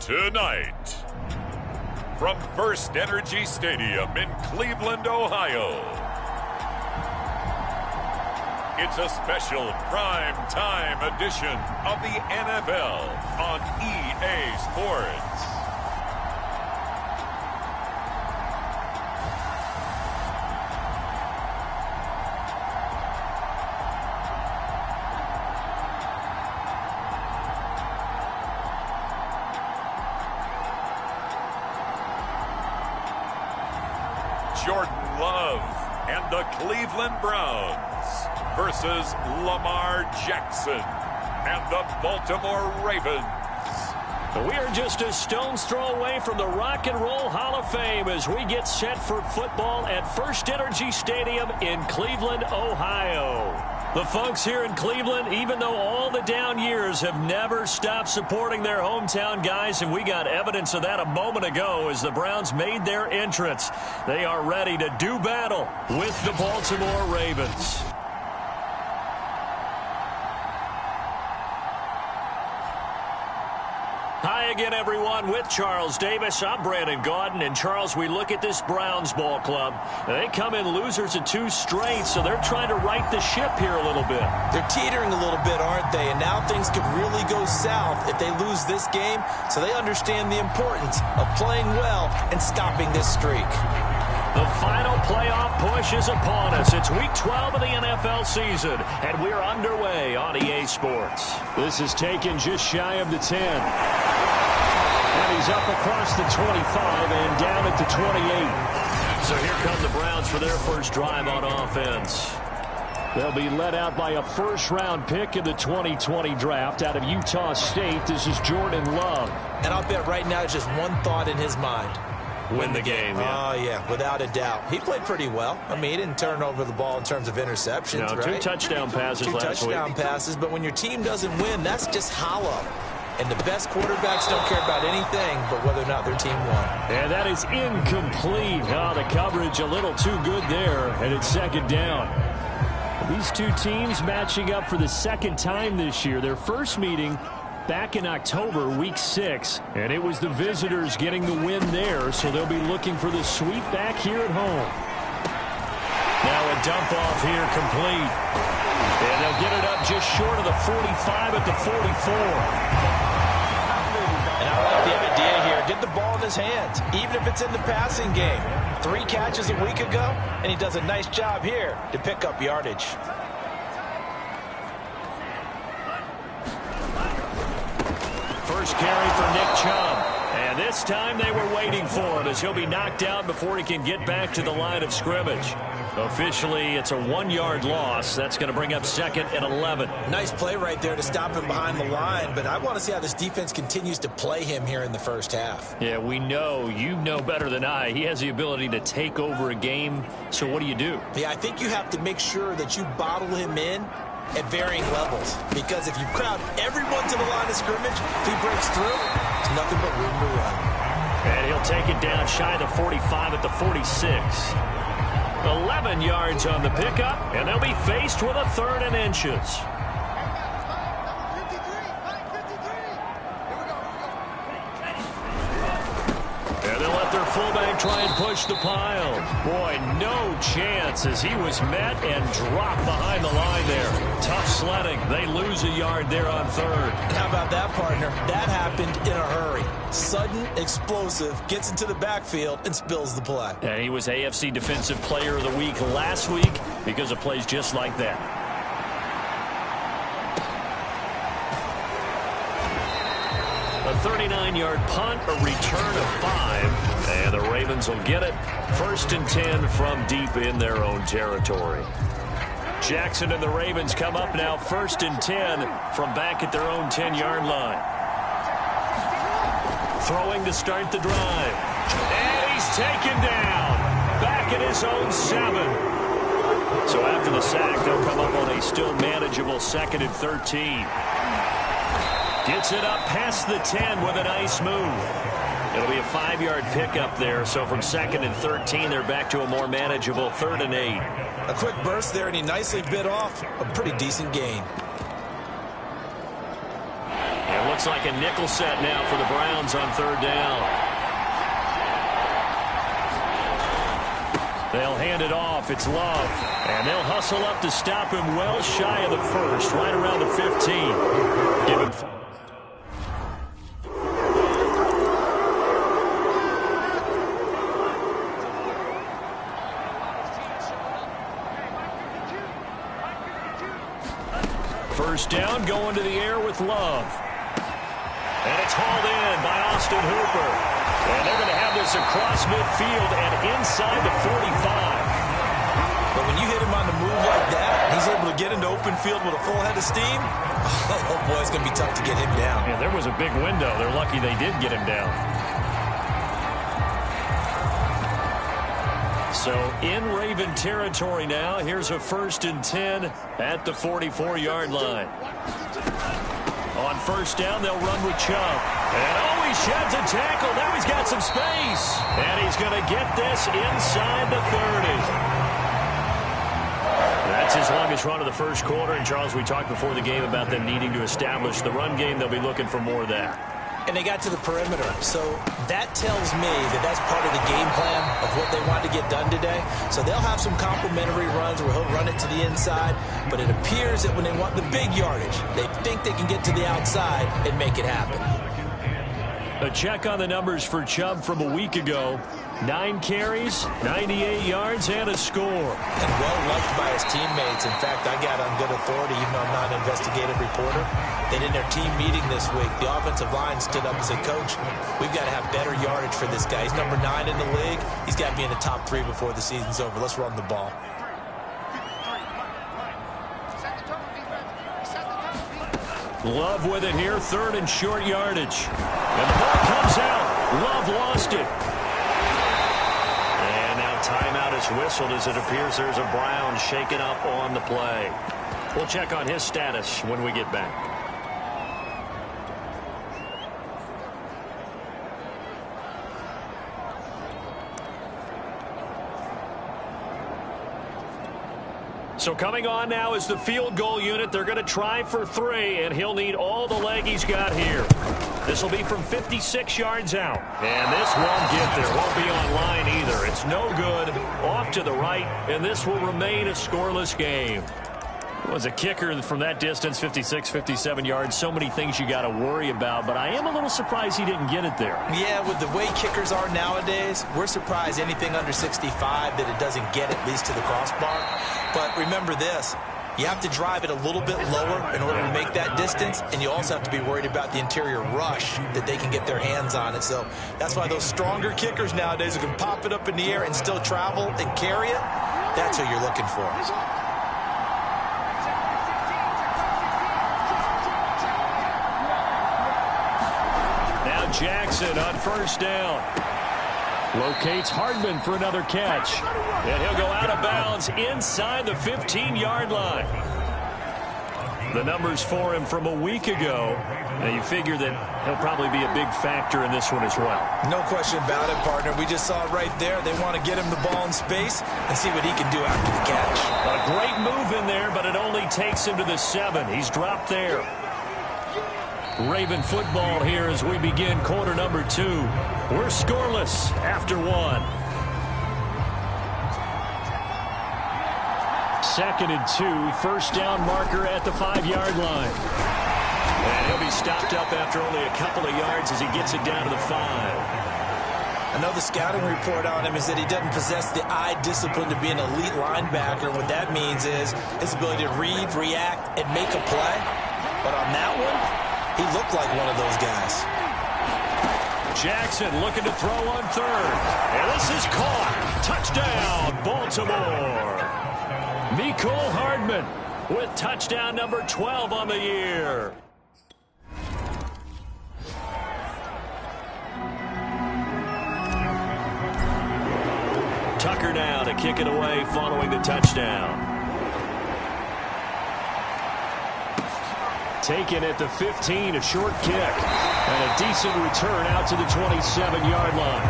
Tonight, from First Energy Stadium in Cleveland, Ohio, it's a special prime time edition of the NFL on EA Sports. Jordan Love and the Cleveland Browns versus Lamar Jackson and the Baltimore Ravens. We are just a stone's throw away from the Rock and Roll Hall of Fame as we get set for football at First Energy Stadium in Cleveland, Ohio. The folks here in Cleveland, even though all the down years, have never stopped supporting their hometown guys, and we got evidence of that a moment ago as the Browns made their entrance. They are ready to do battle with the Baltimore Ravens. Hi again, everyone. With Charles Davis, I'm Brandon Gaudin. And, Charles, we look at this Browns ball club. They come in losers of 2 straight, so they're trying to right the ship here a little bit. They're teetering a little bit, aren't they? And now things could really go south if they lose this game, so they understand the importance of playing well and stopping this streak. The final playoff push is upon us. It's Week 12 of the NFL season, and we're underway on EA Sports. This is taken just shy of the 10. And he's up across the 25 and down at the 28. So here come the Browns for their first drive on offense. They'll be led out by a first-round pick in the 2020 draft out of Utah State. This is Jordan Love. And I'll bet right now just one thought in his mind. Win the game, yeah. Oh, yeah, without a doubt. He played pretty well. I mean, he didn't turn over the ball in terms of interceptions, no, right? 2 touchdown passes last week. 2 touchdown passes, but when your team doesn't win, that's just hollow. And the best quarterbacks don't care about anything but whether or not their team won. And that is incomplete. Oh, the coverage a little too good there, and it's second down. These 2 teams matching up for the second time this year. Their first meeting back in October, Week 6, and it was the visitors getting the win there, so they'll be looking for the sweep back here at home. Now a dump off here complete. And they'll get it up just short of the 45 at the 44. And I like the idea here. Get the ball in his hands, even if it's in the passing game. 3 catches a week ago, and he does a nice job here to pick up yardage. First carry for Nick Chubb. And this time they were waiting for him as he'll be knocked out before he can get back to the line of scrimmage. Officially, it's a 1-yard loss. That's going to bring up 2nd and 11. Nice play right there to stop him behind the line, but I want to see how this defense continues to play him here in the first half. Yeah, we know. You know better than I. He has the ability to take over a game. So what do you do? Yeah, I think you have to make sure that you bottle him in at varying levels, because if you crowd everyone to the line of scrimmage, if he breaks through, there's nothing but room to run. And he'll take it down shy of the 45 at the 46. 11 yards on the pickup, and they'll be faced with a 3rd and inches. And they'll let their fullback try and push the pile. Boy, no chance as he was met and dropped behind the line there. Tough sledding. They lose a yard there on 3rd. How about that, partner? That happened in a hurry. Sudden, explosive, gets into the backfield and spills the play. And he was AFC Defensive Player of the Week last week because of plays just like that. A 39-yard punt, a return of 5, and the Ravens will get it. 1st and 10 from deep in their own territory. Jackson and the Ravens come up now 1st and 10 from back at their own 10-yard line. Throwing to start the drive. And he's taken down. Back at his own 7. So after the sack, they'll come up on a still manageable 2nd and 13. Gets it up past the 10 with a nice move. It'll be a 5-yard pickup there. So from 2nd and 13, they're back to a more manageable 3rd and 8. A quick burst there, and he nicely bit off a pretty decent gain. And Looks like a nickel set now for the Browns on third down. They'll hand it off. It's Love. And they'll hustle up to stop him well shy of the first, right around the 15. Give him... First down, going to the air with Love. And it's hauled in by Austin Hooper. And they're going to have this across midfield and inside the 45. But when you hit him on the move like that, he's able to get into open field with a full head of steam. Oh, boy, it's going to be tough to get him down. Yeah, there was a big window. They're lucky they did get him down. So in Raven territory now. Here's a 1st and 10 at the 44-yard line. On first down, they'll run with Chubb. And oh, he sheds a tackle. Now he's got some space. And he's going to get this inside the 30. That's his longest run of the first quarter. And, Charles, we talked before the game about them needing to establish the run game. They'll be looking for more of that. And they got to the perimeter. So that tells me that that's part of the game plan of what they want to get done today. So they'll have some complimentary runs where he'll run it to the inside. But it appears that when they want the big yardage, they think they can get to the outside and make it happen. A check on the numbers for Chubb from a week ago. 9 carries, 98 yards, and a score. And well-liked by his teammates. In fact, I got on good authority, even though I'm not an investigative reporter, that in their team meeting this week, the offensive line stood up and said, Coach, we've got to have better yardage for this guy. He's number 9 in the league. He's got to be in the top 3 before the season's over. Let's run the ball. Love with it here, 3rd and short yardage. And the ball comes out. Love lost it. And now timeout is whistled as it appears there's a Brown shaken up on the play. We'll check on his status when we get back. So coming on now is the field goal unit. They're going to try for 3, and he'll need all the leg he's got here. This will be from 56 yards out. And this won't get there. Won't be on line either. It's no good. Off to the right, and this will remain a scoreless game. Was a kicker from that distance, 56, 57 yards. So many things you got to worry about, but I am a little surprised he didn't get it there. Yeah, with the way kickers are nowadays, we're surprised anything under 65 that it doesn't get at least to the crossbar. But remember this, you have to drive it a little bit lower in order to make that distance, and you also have to be worried about the interior rush that they can get their hands on it. So that's why those stronger kickers nowadays who can pop it up in the air and still travel and carry it, that's who you're looking for. Jackson on first down. Locates Hardman for another catch. And he'll go out of bounds inside the 15-yard line. The numbers for him from a week ago. Now you figure that he'll probably be a big factor in this one as well. No question about it, partner. We just saw it right there. They want to get him the ball in space and see what he can do after the catch. A great move in there, but it only takes him to the 7. He's dropped there. Raven football here as we begin quarter number 2. We're scoreless after 1. 2nd and 2. First down marker at the 5-yard line. And he'll be stopped up after only a couple of yards as he gets it down to the 5. I know the scouting report on him is that he doesn't possess the eye discipline to be an elite linebacker. What that means is his ability to read, react, and make a play. But on that one, he looked like one of those guys. Jackson looking to throw on 3rd. And this is caught. Touchdown, Baltimore. Mecole Hardman with touchdown number 12 on the year. Tucker now to kick it away following the touchdown. Taken at the 15, a short kick. And a decent return out to the 27-yard line.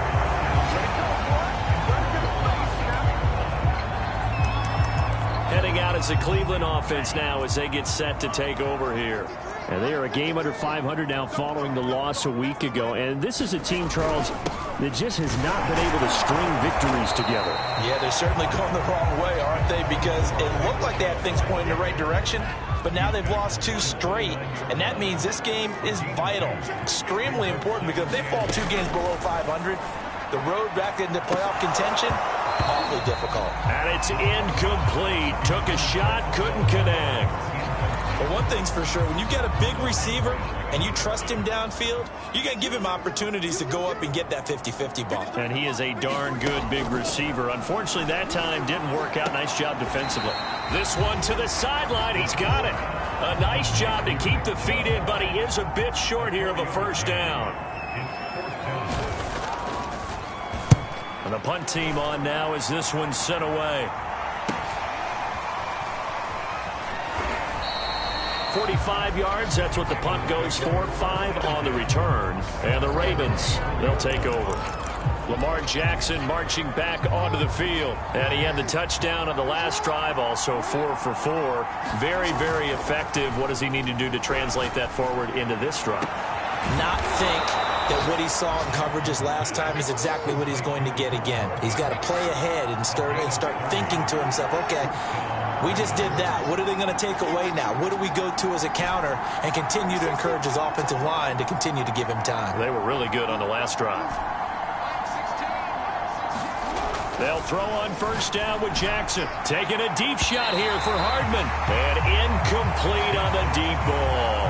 Heading out as the Cleveland offense now as they get set to take over here. And they are a game under 500 now following the loss a week ago. And this is a team, Charles, that just has not been able to string victories together. Yeah, they're certainly going the wrong way, aren't they? Because it looked like they had things pointing in the right direction, but now they've lost 2 straight. And that means this game is vital, extremely important, because if they fall 2 games below 500, the road back into playoff contention, awfully difficult. And it's incomplete. Took a shot, couldn't connect. But one thing's for sure, when you get a big receiver and you trust him downfield, you got to give him opportunities to go up and get that 50-50 ball. And he is a darn good big receiver. Unfortunately, that time didn't work out. Nice job defensively. This one to the sideline. He's got it. A nice job to keep the feet in, but he is a bit short here of a first down. And the punt team on now as this one's sent away. 45 yards, that's what the punt goes for. 5 on the return. And the Ravens, they'll take over. Lamar Jackson marching back onto the field. And he had the touchdown on the last drive, also 4 for 4. Very, very effective. What does he need to do to translate that forward into this drive? Not think that what he saw in coverages last time is exactly what he's going to get again. He's got to play ahead and start thinking to himself, okay, we just did that. What are they going to take away now? What do we go to as a counter? And continue to encourage his offensive line to continue to give him time. They were really good on the last drive. They'll throw on first down with Jackson. Taking a deep shot here for Hardman. And incomplete on the deep ball.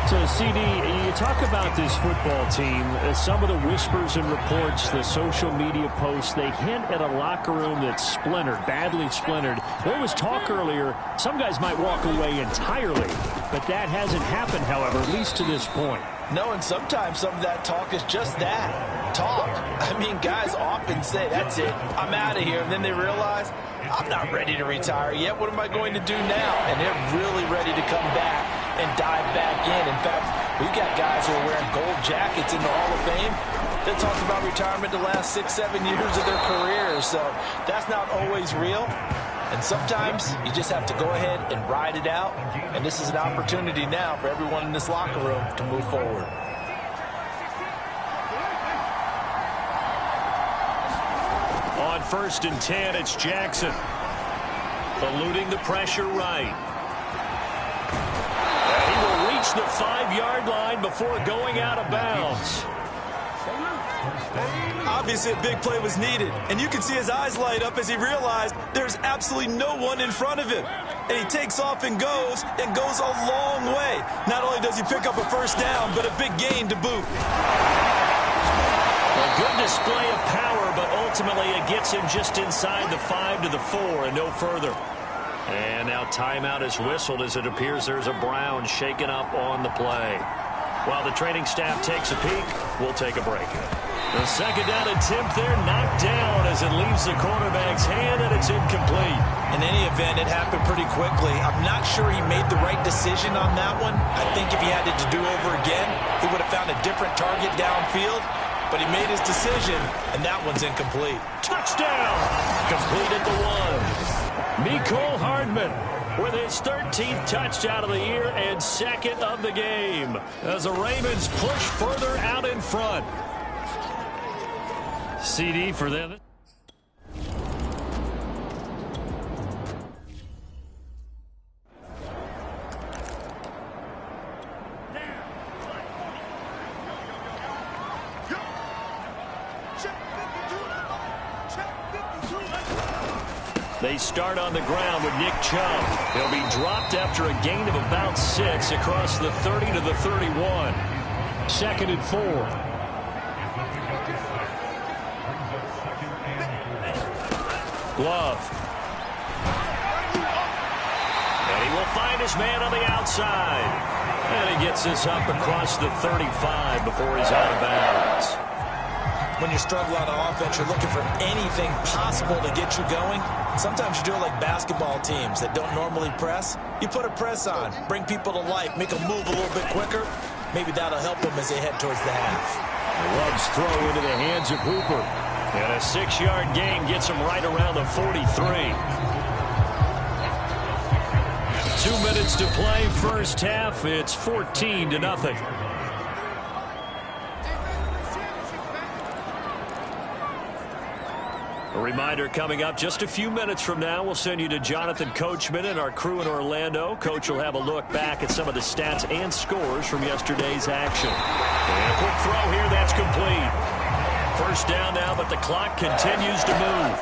So, CD, you talk about this football team, some of the whispers and reports, the social media posts, they hint at a locker room that's splintered, badly splintered. There was talk earlier, some guys might walk away entirely, but that hasn't happened, however, at least to this point. No, and sometimes some of that talk is just that, talk. I mean, guys often say, that's it, I'm out of here, and then they realize, I'm not ready to retire yet. What am I going to do now? And they're really ready to come back and dive back in. In fact, we've got guys who are wearing gold jackets in the Hall of Fame that talked about retirement the last 6-7 years of their careers. So that's not always real. And sometimes you just have to go ahead and ride it out. And this is an opportunity now for everyone in this locker room to move forward. On 1st and 10, it's Jackson. Eluding the pressure right. And he will reach the 5-yard line before going out of bounds. Obviously, a big play was needed, and you can see his eyes light up as he realized there's absolutely no one in front of him. And he takes off and goes a long way. Not only does he pick up a first down, but a big gain to boot. A good display of power, but ultimately it gets him just inside the 5 to the 4 and no further. And now timeout is whistled as it appears there's a Brown shaken up on the play. While the training staff takes a peek, we'll take a break. The second down attempt there knocked down as it leaves the quarterback's hand, and it's incomplete. In any event, it happened pretty quickly. I'm not sure he made the right decision on that one. I think if he had it to do over again, he would have found a different target downfield. But he made his decision, and that one's incomplete. Touchdown! Completed the 1. Mecole Hardman with his 13th touchdown of the year and 2nd of the game as the Ravens push further out in front. CD for them. They start on the ground with Nick Chubb. He'll be dropped after a gain of about 6 across the 30 to the 31. 2nd and 4. Love. And he will find his man on the outside. And he gets this up across the 35 before he's out of bounds. When you're struggling on offense, you're looking for anything possible to get you going. Sometimes you do it like basketball teams that don't normally press. You put a press on, bring people to life, make them move a little bit quicker. Maybe that'll help them as they head towards the half. Love's throw into the hands of Hooper. And a 6-yard gain gets him right around the 43. 2 2 minutes to play first half. It's 14-0. A reminder coming up just a few minutes from now, we'll send you to Jonathan Coachman and our crew in Orlando. Coach will have a look back at some of the stats and scores from yesterday's action. And a quick throw here, that's complete. First down now, but the clock continues to move.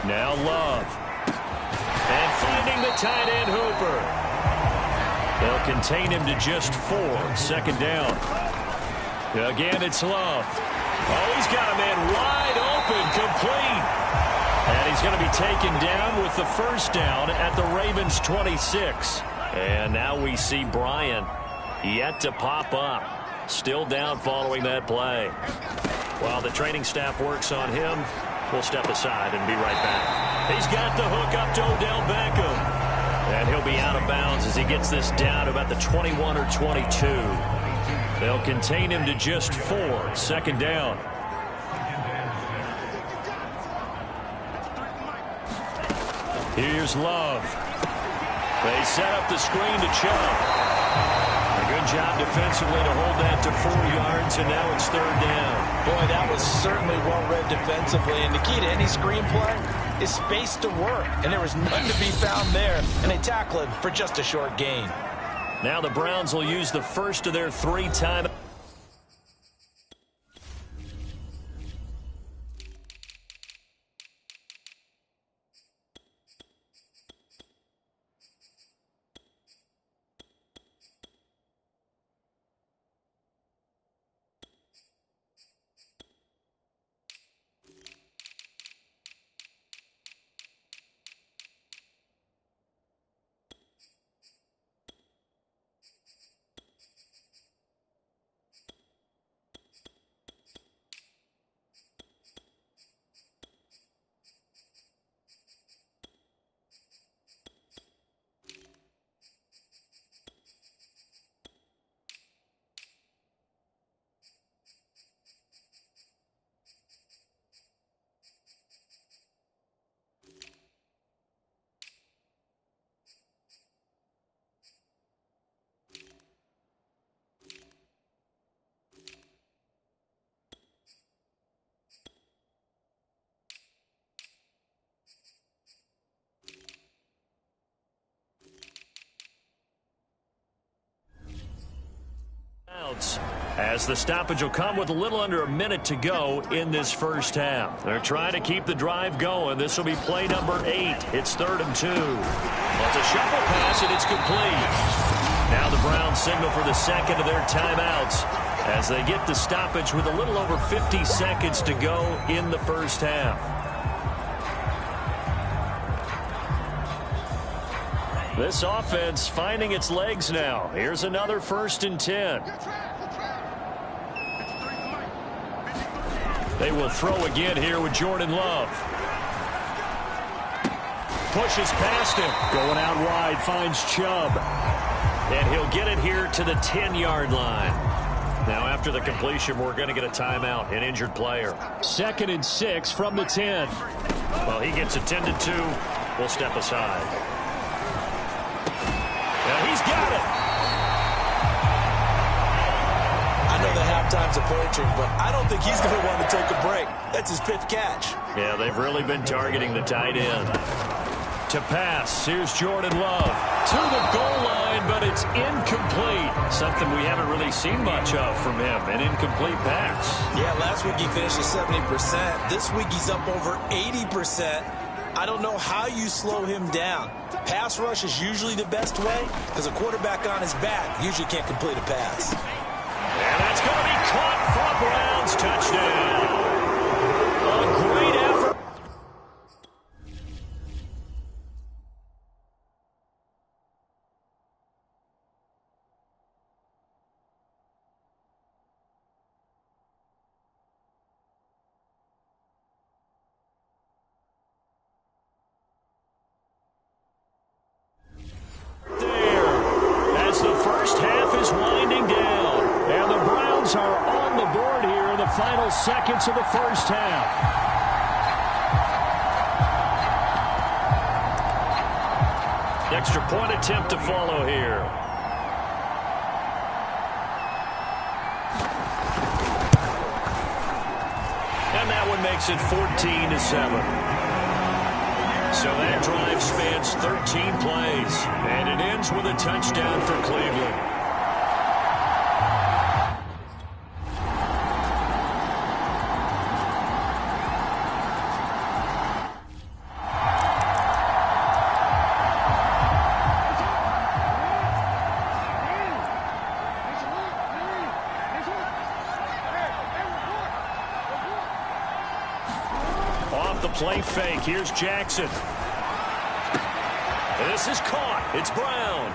Now Love. And finding the tight end Hooper. They'll contain him to just 4. Second down. Again, it's Love. Oh, he's got a man wide open, complete. And he's going to be taken down with the first down at the Ravens 26. And now we see Bryant yet to pop up. Still down following that play. While the training staff works on him, we'll step aside and be right back. He's got the hook up to Odell Beckham. And he'll be out of bounds as he gets this down to about the 21 or 22. They'll contain him to just 4. Second down. Here's Love. They set up the screen to Chubb. A good job defensively to hold that to 4 yards, and now it's third down. Boy, that was certainly well read defensively, and the key to any screenplay is space to work, and there was none to be found there, and they tackle him for just a short gain. Now the Browns will use the first of their 3 timeouts. As the stoppage will come with a little under a minute to go in this first half. They're trying to keep the drive going. This will be play number 8. It's 3rd and 2. Well, it's a shuffle pass, and it's complete. Now the Browns signal for the second of their timeouts as they get the stoppage with a little over 50 seconds to go in the first half. This offense finding its legs now. Here's another 1st and 10. They will throw again here with Jordan Love. Pushes past him. Going out wide, finds Chubb. And he'll get it here to the 10-yard line. Now after the completion, we're going to get a timeout, an injured player. 2nd and 6 from the 10. Well, he gets attended to. We'll step aside. Now he's got it. I know the halftime's approaching, but I don't think he's going to want to take a break. That's his 5th catch. Yeah, they've really been targeting the tight end. To pass, here's Jordan Love. To the goal line, but it's incomplete. Something we haven't really seen much of from him, an incomplete pass. Yeah, last week he finished at 70%. This week he's up over 80%. I don't know how you slow him down. Pass rush is usually the best way because a quarterback on his back usually can't complete a pass. And that's going to be caught for a Browns touchdown. A great effort. Final seconds of the first half. The Extra point attempt to follow here. And that one makes it 14-7. So that drive spans 13 plays, and it ends with a touchdown for Cleveland. Play fake. Here's Jackson. This is caught. It's Brown.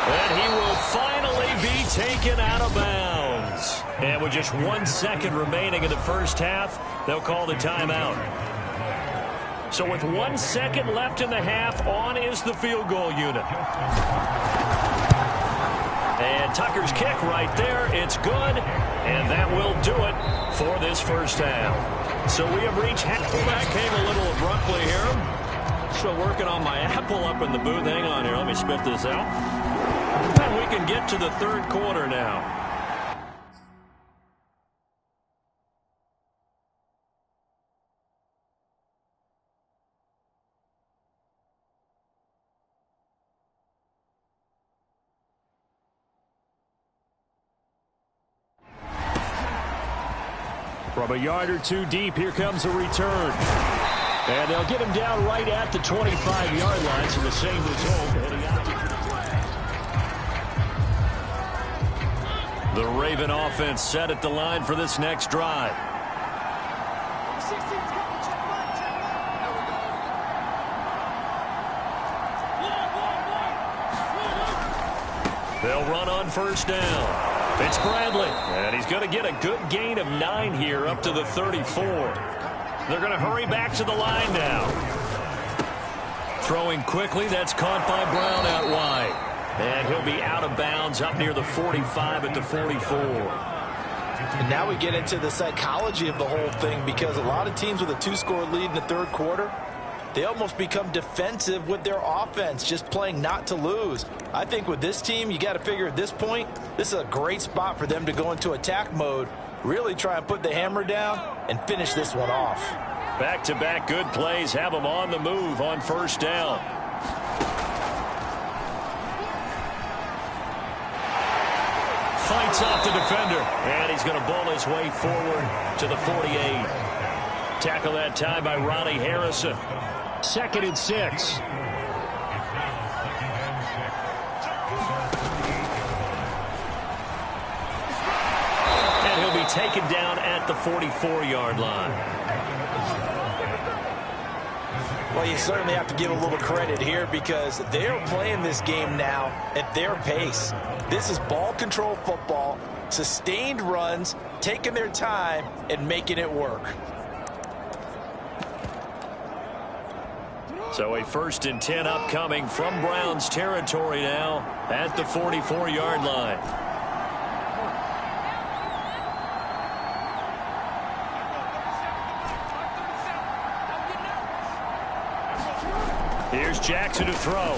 And he will finally be taken out of bounds. And with just 1 second remaining in the first half, they'll call the timeout. So with 1 second left in the half, on is the field goal unit. And Tucker's kick right there. It's good. And that will do it for this first half. So we have reached half. Well, that came a little abruptly here. Still working on my apple up in the booth. Hang on here. Let me spit this out. And we can get to the third quarter now. From a yard or two deep, here comes a return. And they'll get him down right at the 25-yard line, so the same result heading out to the Raven offense set at the line for this next drive. They'll run on first down. It's Bradley, and he's going to get a good gain of 9 here up to the 34. They're going to hurry back to the line now. Throwing quickly, that's caught by Brown out wide. And he'll be out of bounds up near the 45 at the 44. And now we get into the psychology of the whole thing, because a lot of teams with a 2-score lead in the third quarter, they almost become defensive with their offense, just playing not to lose. I think with this team, you got to figure at this point, this is a great spot for them to go into attack mode, really try and put the hammer down and finish this one off. Back-to-back good plays have them on the move on first down. Fights off the defender, and he's going to ball his way forward to the 48. Tackle that time by Ronnie Harrison. 2nd and 6. And he'll be taken down at the 44-yard line. Well, you certainly have to give a little credit here, because they're playing this game now at their pace. This is ball control football, sustained runs, taking their time and making it work. So a 1st and 10 upcoming from Browns territory now at the 44-yard line. Here's Jackson to throw.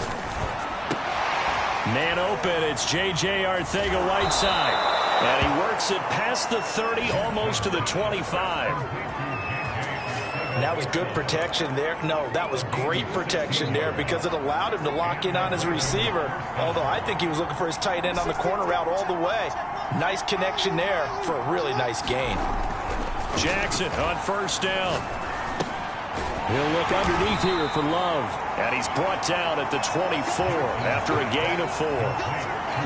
Man open, it's J.J. Arcega-Whiteside. And he works it past the 30, almost to the 25. That was good protection there. No, that was great protection there, because it allowed him to lock in on his receiver. Although I think he was looking for his tight end on the corner route all the way. Nice connection there for a really nice gain. Jackson on first down. He'll look underneath here for Love. And he's brought down at the 24 after a gain of 4.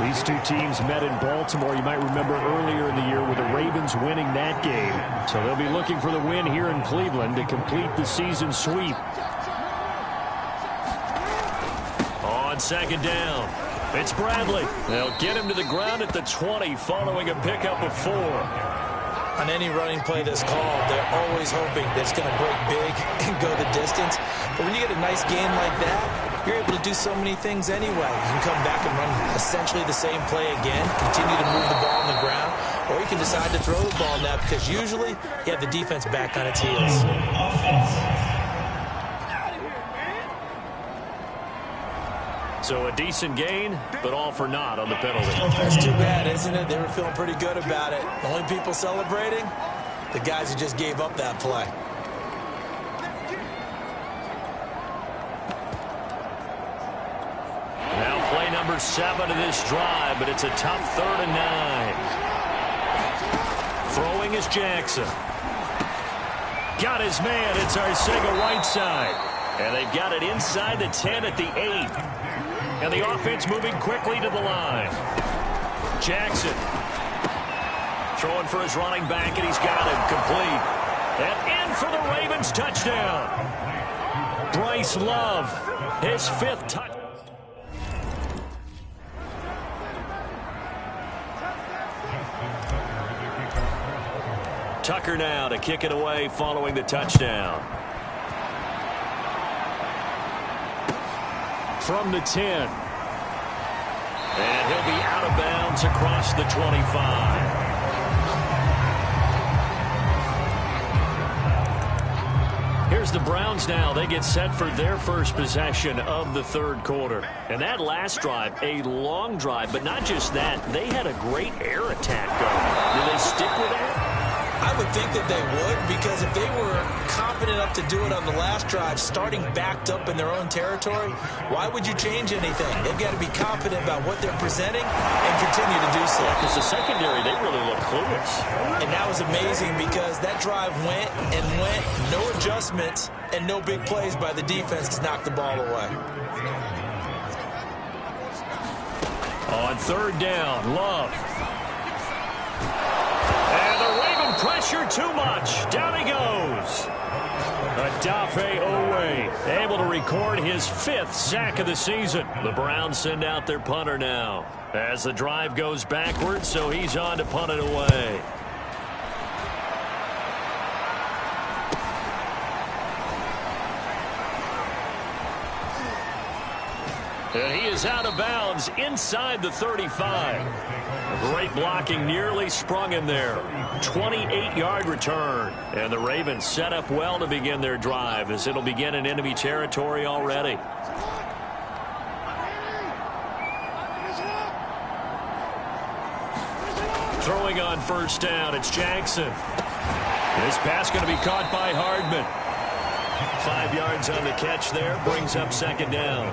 These two teams met in Baltimore, you might remember, earlier in the year, with the Ravens winning that game. So they'll be looking for the win here in Cleveland to complete the season sweep. On 2nd down, it's Bradley. They'll get him to the ground at the 20 following a pickup of 4. On any running play that's called, they're always hoping that it's going to break big and go the distance. But when you get a nice game like that, you're able to do so many things anyway. You can come back and run essentially the same play again, continue to move the ball on the ground, or you can decide to throw the ball now, because usually you have the defense back on its heels. So a decent gain, but all for naught on the penalty. That's too bad, isn't it? They were feeling pretty good about it. The only people celebrating, the guys who just gave up that play. Now play number 7 of this drive, but it's a tough 3rd and 9. Throwing is Jackson. Got his man. It's Arcega-Whiteside. And they've got it inside the 10 at the 8. And the offense moving quickly to the line. Jackson throwing for his running back, and he's got him complete. And in for the Ravens touchdown. Bryce Love, his 5th touchdown. Tucker now to kick it away following the touchdown. From the 10. And he'll be out of bounds across the 25. Here's the Browns now. They get set for their first possession of the 3rd quarter. And that last drive, a long drive, but not just that. They had a great air attack going. Do they stick with that? I would think that they would, because if they were confident enough to do it on the last drive, starting backed up in their own territory, why would you change anything? They've got to be confident about what they're presenting and continue to do so. Because the secondary, they really look clueless. And that was amazing, because that drive went and went, no adjustments, and no big plays by the defense to knock the ball away. On 3rd down, Love. Pressure too much. Down he goes. Odafe Oweh able to record his 5th sack of the season. The Browns send out their punter now as the drive goes backwards, so he's on to punt it away. And he is out of bounds inside the 35. Great blocking, nearly sprung him there. 28-yard return. And the Ravens set up well to begin their drive, as it'll begin in enemy territory already. Throwing on 1st down, it's Jackson. This pass going to be caught by Hardman. 5 yards on the catch there, brings up 2nd down.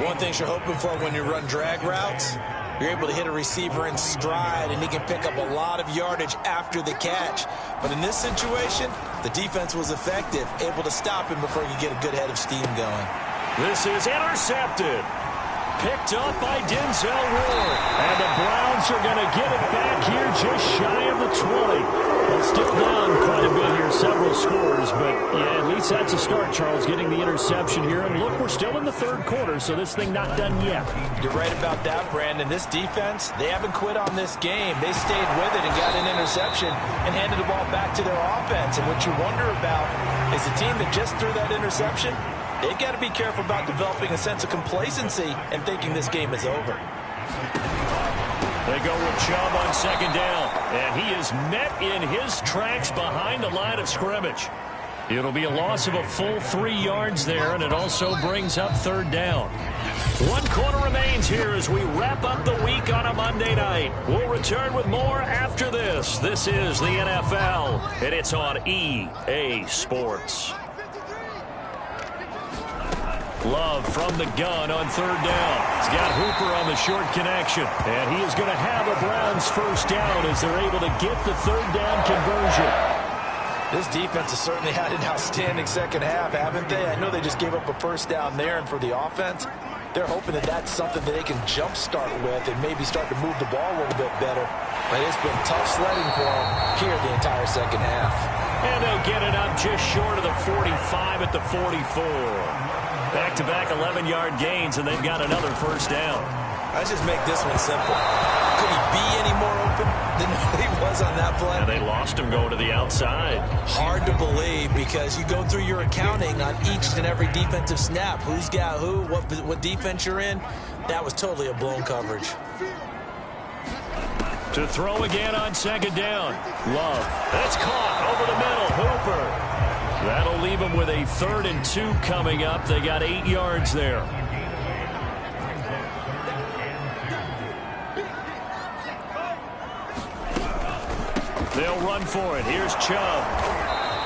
One thing you're hoping for when you run drag routes, you're able to hit a receiver in stride, and he can pick up a lot of yardage after the catch. But in this situation, the defense was effective, able to stop him before he could get a good head of steam going. This is intercepted. Picked up by Denzel Ward. And the Browns are going to get it back here just shy of the 20. Well, still down quite a bit here, several scores. But, yeah, at least that's a start, Charles, getting the interception here. And, look, we're still in the 3rd quarter, so this thing not done yet. You're right about that, Brandon. This defense, they haven't quit on this game. They stayed with it and got an interception and handed the ball back to their offense. And what you wonder about is the team that just threw that interception, they've got to be careful about developing a sense of complacency and thinking this game is over. They go with Chubb on 2nd down, and he is met in his tracks behind the line of scrimmage. It'll be a loss of a full 3 yards there, and it also brings up 3rd down. 1 quarter remains here as we wrap up the week on a Monday night. We'll return with more after this. This is the NFL, and it's on EA Sports. Love from the gun on 3rd down. He's got Hooper on the short connection. And he is going to have a Browns 1st down as they're able to get the 3rd down conversion. This defense has certainly had an outstanding 2nd half, haven't they? I know they just gave up a 1st down there, and for the offense, they're hoping that that's something that they can jumpstart with and maybe start to move the ball a little bit better. But it's been tough sledding for them here the entire 2nd half. And they'll get it up just short of the 45 at the 44. Back-to-back 11-yard gains, and they've got another 1st down. Let's just make this one simple. Could he be any more open than he was on that play? And they lost him going to the outside. Hard to believe, because you go through your accounting on each and every defensive snap. Who's got who, what defense you're in. That was totally a blown coverage. To throw again on 2nd down. Love. That's caught over the middle. Hooper. That'll leave them with a 3rd and 2 coming up. They got 8 yards there. They'll run for it. Here's Chubb.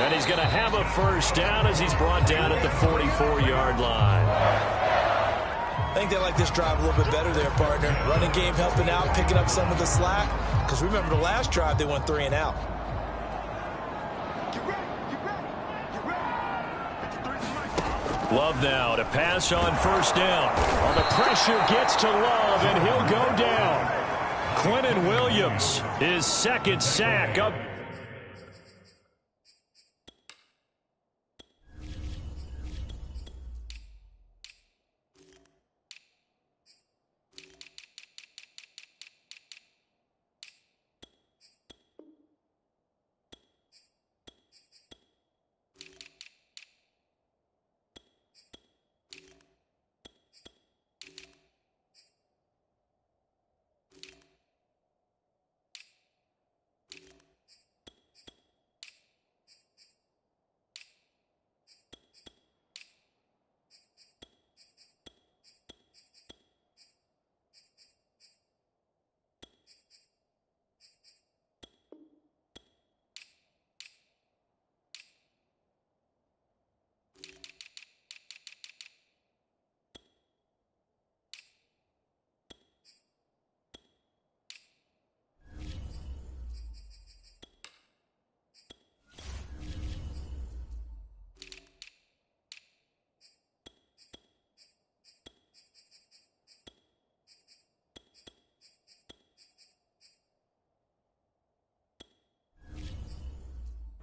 And he's going to have a first down as he's brought down at the 44-yard line. I think they like this drive a little bit better there, partner. Running game helping out, picking up some of the slack. Because remember the last drive, they went 3 and out. Love now to pass on first down. Well, the pressure gets to Love, and he'll go down. Quentin Williams, his second sack up.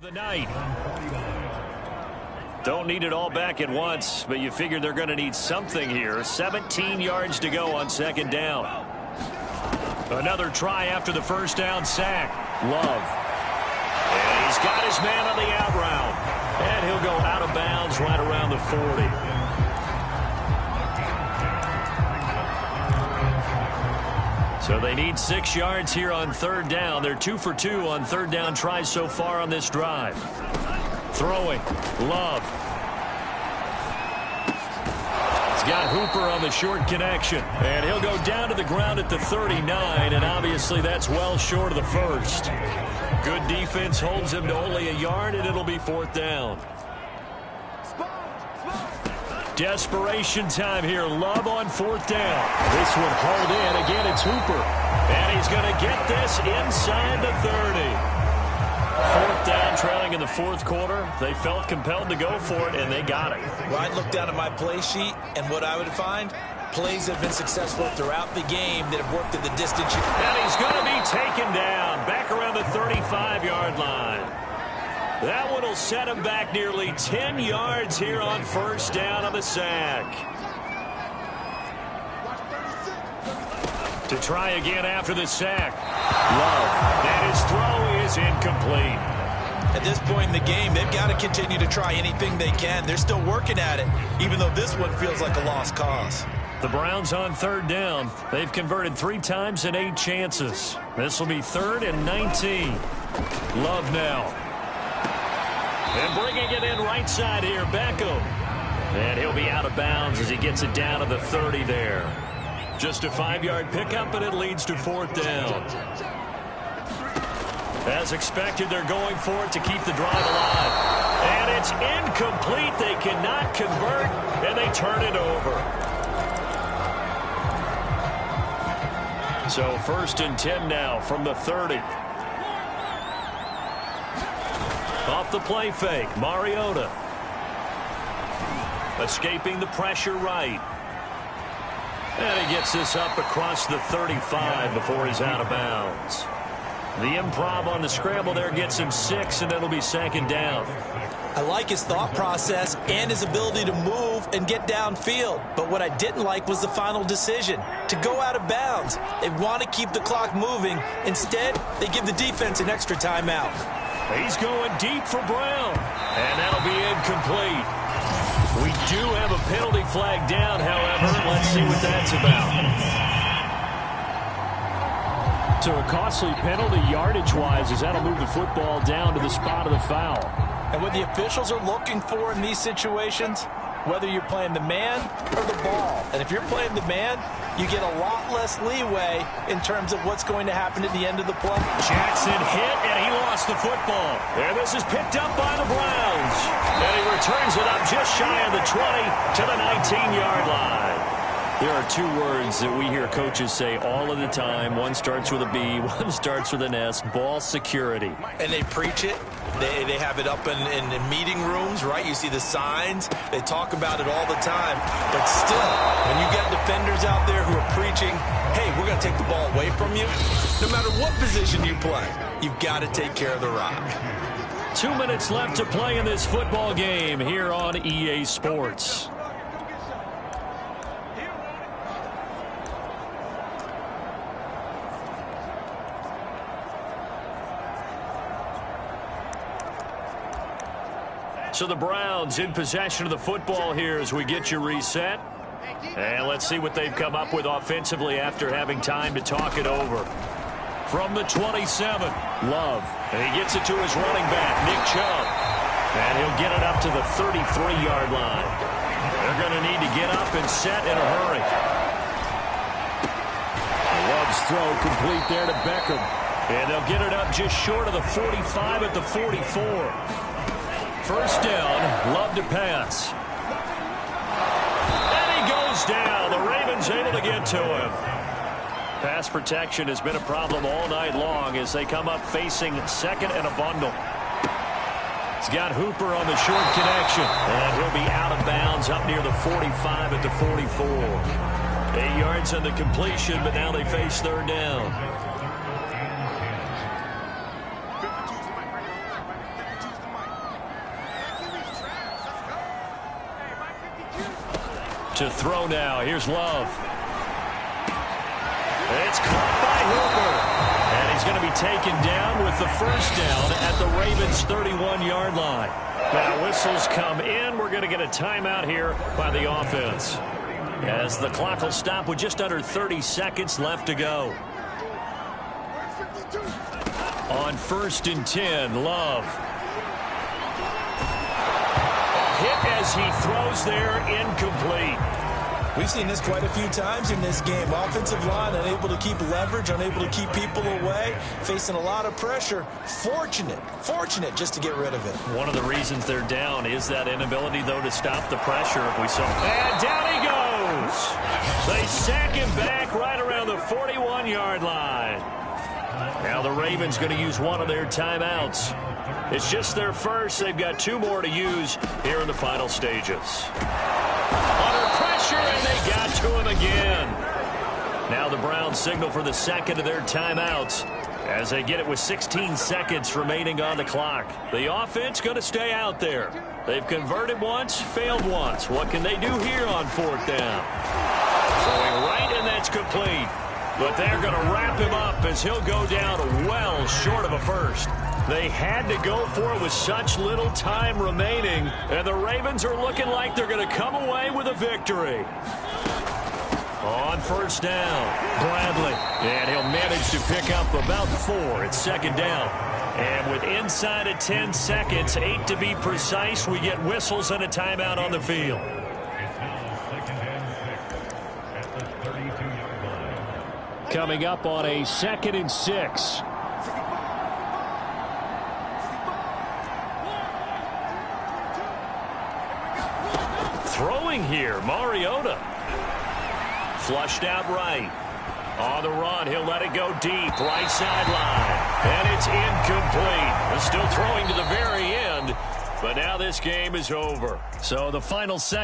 The night. Don't need it all back at once, but you figure they're going to need something here. 17 yards to go on second down. Another try after the first down sack. Love. And he's got his man on the out route. And he'll go out of bounds right around the 40. So they need 6 yards here on third down. They're 2 for 2 on third down tries so far on this drive. Throwing. Love. He's got Hooper on the short connection. And he'll go down to the ground at the 39, and obviously that's well short of the first. Good defense holds him to only a yard, and it'll be fourth down. Desperation time here. Love on fourth down. This one hauled in. Again, it's Hooper. And he's going to get this inside the 30. Fourth down, trailing in the fourth quarter. They felt compelled to go for it, and they got it. Well, I'd look down at my play sheet, and what I would find, plays have been successful throughout the game that have worked at the distance. And he's going to be taken down back around the 35-yard line. That one will set him back nearly 10 yards here on first down on the sack. To try again after the sack. Love. And his throw is incomplete. At this point in the game, they've got to continue to try anything they can. They're still working at it, even though this one feels like a lost cause. The Browns on third down. They've converted 3 times in 8 chances. This will be 3rd and 19. Love now. And bringing it in right side here, Beckham. And he'll be out of bounds as he gets it down to the 30 there. Just a 5-yard pickup, and it leads to fourth down. As expected, they're going for it to keep the drive alive. And it's incomplete. They cannot convert, and they turn it over. So 1st and 10 now from the 30. Off the play fake, Mariota. Escaping the pressure right. And he gets this up across the 35 before he's out of bounds. The improv on the scramble there gets him 6, and it'll be 2nd down. I like his thought process and his ability to move and get downfield. But what I didn't like was the final decision, to go out of bounds. They want to keep the clock moving. Instead, they give the defense an extra timeout. He's going deep for Brown. And that'll be incomplete. We do have a penalty flag down, however. Let's see what that's about. So a costly penalty yardage-wise, as that'll move the football down to the spot of the foul. And what the officials are looking for in these situations, whether you're playing the man or the ball. And if you're playing the man, you get a lot less leeway in terms of what's going to happen at the end of the play. Jackson hit, and he lost the football. And this is picked up by the Browns. And he returns it up just shy of the 20 to the 19-yard line. There are two words that we hear coaches say all of the time. One starts with a B, one starts with an S, ball security. And they preach it. They have it up in meeting rooms, right? You see the signs. They talk about it all the time. But still, when you get defenders out there who are preaching, hey, we're going to take the ball away from you, no matter what position you play, you've got to take care of the rock. 2 minutes left to play in this football game here on EA Sports. So the Browns in possession of the football here as we get you reset. And let's see what they've come up with offensively after having time to talk it over. From the 27, Love. And he gets it to his running back, Nick Chubb. And he'll get it up to the 33-yard line. They're going to need to get up and set in a hurry. Love's throw complete there to Beckham. And they'll get it up just short of the 45 at the 44. First down, Love to pass. And he goes down. The Ravens able to get to him. Pass protection has been a problem all night long as they come up facing second and a bundle. He's got Hooper on the short connection. And he'll be out of bounds up near the 45 at the 44. 8 yards on the completion, but now they face third down. To throw now. Here's Love. It's caught by Hooper. And he's going to be taken down with the first down at the Ravens' 31-yard line. Now whistles come in. We're going to get a timeout here by the offense, as the clock will stop with just under 30 seconds left to go. On 1st and 10, Love. Hit as he throws there, incomplete. We've seen this quite a few times in this game. Offensive line unable to keep leverage, unable to keep people away, facing a lot of pressure. Fortunate just to get rid of it. One of the reasons they're down is that inability, though, to stop the pressure. We saw, and down he goes. They sack him back right around the 41-yard line. Now the Ravens going to use one of their timeouts. It's just their first. They've got 2 more to use here in the final stages. Under pressure, and they got to him again. Now the Browns signal for the second of their timeouts as they get it with 16 seconds remaining on the clock. The offense going to stay out there. They've converted once, failed once. What can they do here on 4th down? Throwing right, and that's complete. But they're going to wrap him up as he'll go down well short of a first. They had to go for it with such little time remaining, and the Ravens are looking like they're going to come away with a victory. On 1st down, Bradley, and he'll manage to pick up about 4 at 2nd down. And with inside of 10 seconds, 8 to be precise, we get whistles and a timeout on the field. Coming up on a 2nd and 6. Throwing here, Mariota. Flushed out right. On the run, he'll let it go deep, right sideline. And it's incomplete. He's still throwing to the very end, but now this game is over. So the final second.